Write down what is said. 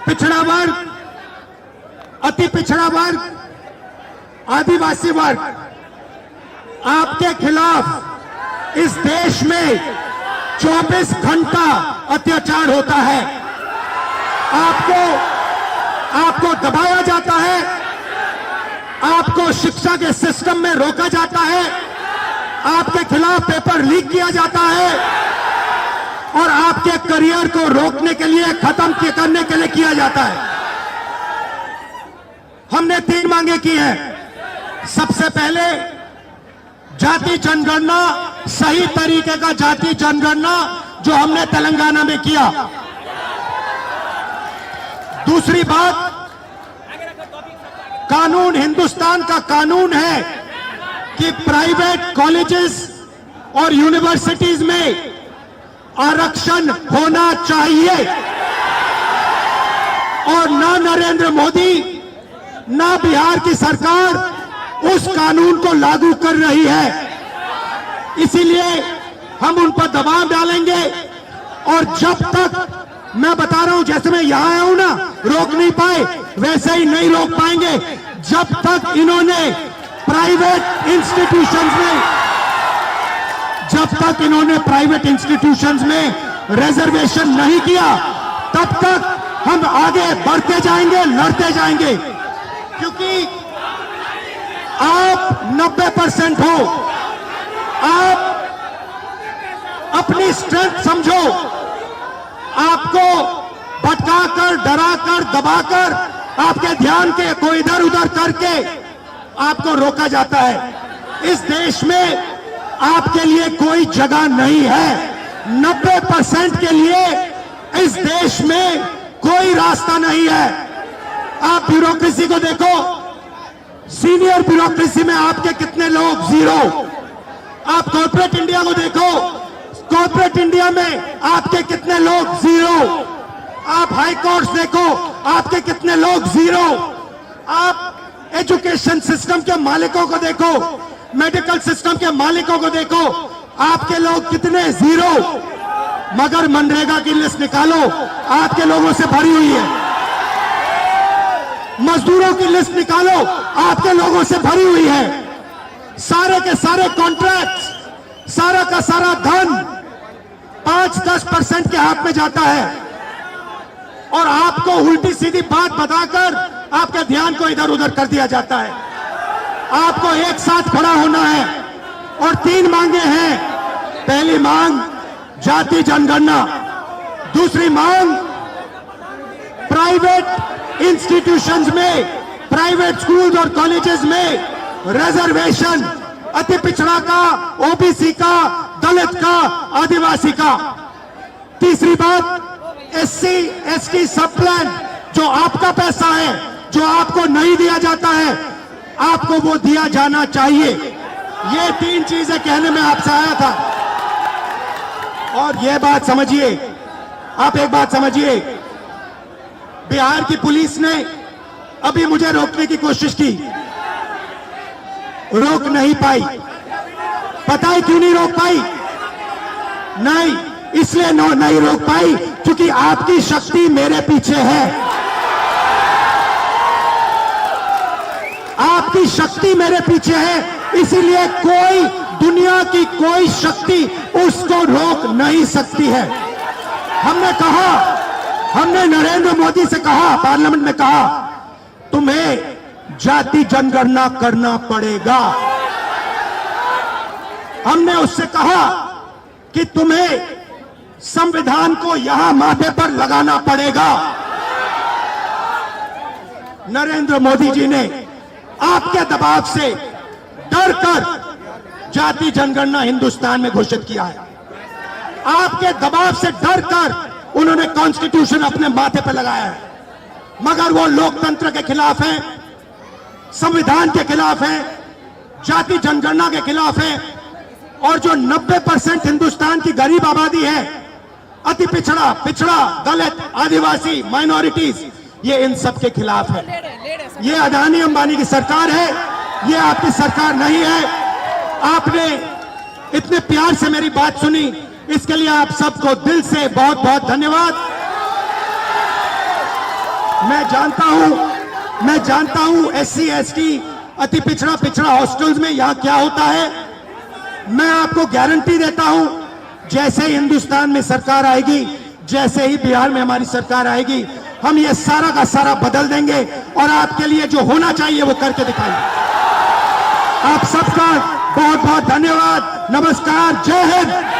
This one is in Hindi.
पिछड़ा वर्ग, अति पिछड़ा वर्ग, आदिवासी वर्ग, आपके खिलाफ इस देश में 24 घंटा अत्याचार होता है। आपको दबाया जाता है, आपको शिक्षा के सिस्टम में रोका जाता है, आपके खिलाफ पेपर लीक किया जाता है और आपके करियर को रोकने के लिए, खत्म करने के लिए किया जाता है। हमने 3 मांगे की हैं। सबसे पहले जाति जनगणना, सही तरीके का जाति जनगणना जो हमने तेलंगाना में किया। दूसरी बात, कानून, हिंदुस्तान का कानून है कि प्राइवेट कॉलेजेस और यूनिवर्सिटीज में आरक्षण होना चाहिए और ना नरेंद्र मोदी ना बिहार की सरकार उस कानून को लागू कर रही है। इसीलिए हम उन पर दबाव डालेंगे और जब तक, मैं बता रहा हूं, जैसे मैं यहां आया हूं ना, रोक नहीं पाए, वैसे ही नहीं रोक पाएंगे जब तक इन्होंने प्राइवेट इंस्टीट्यूशंस में रिजर्वेशन नहीं किया, तब तक हम आगे बढ़ते जाएंगे, लड़ते जाएंगे। क्योंकि आप 90% हो, आप अपनी स्ट्रेंथ समझो। आपको भटकाकर, डराकर, दबाकर, आपके ध्यान को इधर उधर करके आपको रोका जाता है। इस देश में आपके लिए कोई जगह नहीं है। 90% के लिए इस देश में कोई रास्ता नहीं है। आप ब्यूरोक्रेसी को देखो, सीनियर ब्यूरोक्रेसी में आपके कितने लोग, 0। आप कॉर्पोरेट इंडिया को देखो, कॉर्पोरेट इंडिया में आपके कितने लोग, 0। आप हाई कोर्ट्स देखो, आपके कितने लोग, 0। आप एजुकेशन सिस्टम के मालिकों को देखो, मेडिकल सिस्टम के मालिकों को देखो, आपके लोग कितने, 0। मगर मनरेगा की लिस्ट निकालो, आपके लोगों से भरी हुई है। मजदूरों की लिस्ट निकालो, आपके लोगों से भरी हुई है। सारे के सारे कॉन्ट्रैक्ट्स, सारा का सारा धन 5-10% के हाथ में जाता है और आपको उल्टी सीधी बात बताकर आपके ध्यान को इधर उधर कर दिया जाता है। आपको एक साथ खड़ा होना है और 3 मांगे हैं। पहली मांग जाति जनगणना, दूसरी मांग प्राइवेट इंस्टीट्यूशंस में, प्राइवेट स्कूल्स और कॉलेजेस में रिजर्वेशन, अति पिछड़ा का, ओबीसी का, दलित का, आदिवासी का। तीसरी बात, एससी एसटी सब प्लान, जो आपका पैसा है, जो आपको नहीं दिया जाता है, आपको वो दिया जाना चाहिए। ये 3 चीजें कहने में आपसे आया था। और ये बात समझिए, आप एक बात समझिए, बिहार की पुलिस ने अभी मुझे रोकने की कोशिश की, रोक नहीं पाई। पता है क्यों नहीं रोक पाई? नहीं, इसलिए नहीं रोक पाई क्योंकि आपकी शक्ति मेरे पीछे है। आपकी शक्ति मेरे पीछे है, इसीलिए कोई, दुनिया की कोई शक्ति उसको रोक नहीं सकती है। हमने कहा, हमने नरेंद्र मोदी से कहा, पार्लियामेंट में कहा, तुम्हें जाति जनगणना करना पड़ेगा। हमने उससे कहा कि तुम्हें संविधान को यहां माथे पर लगाना पड़ेगा। नरेंद्र मोदी जी ने आपके दबाव से डरकर जाति जनगणना हिंदुस्तान में घोषित किया है। आपके दबाव से डरकर उन्होंने कॉन्स्टिट्यूशन अपने माथे पर लगाया है। मगर वो लोकतंत्र के खिलाफ है, संविधान के खिलाफ है, जाति जनगणना के खिलाफ है। और जो 90% हिंदुस्तान की गरीब आबादी है, अति पिछड़ा, दलित, आदिवासी, माइनॉरिटीज, ये इन सब के खिलाफ है। ये अदानी अंबानी की सरकार है, ये आपकी सरकार नहीं है। आपने इतने प्यार से मेरी बात सुनी, इसके लिए आप सबको दिल से बहुत बहुत धन्यवाद। मैं जानता हूं SC ST अति पिछड़ा हॉस्टल्स में यहां क्या होता है। मैं आपको गारंटी देता हूं, जैसे ही हिंदुस्तान में सरकार आएगी, जैसे ही बिहार में हमारी सरकार आएगी, हम ये सारा का सारा बदल देंगे और आपके लिए जो होना चाहिए वो करके दिखाएंगे। आप सबका बहुत बहुत धन्यवाद। नमस्कार। जय हिंद।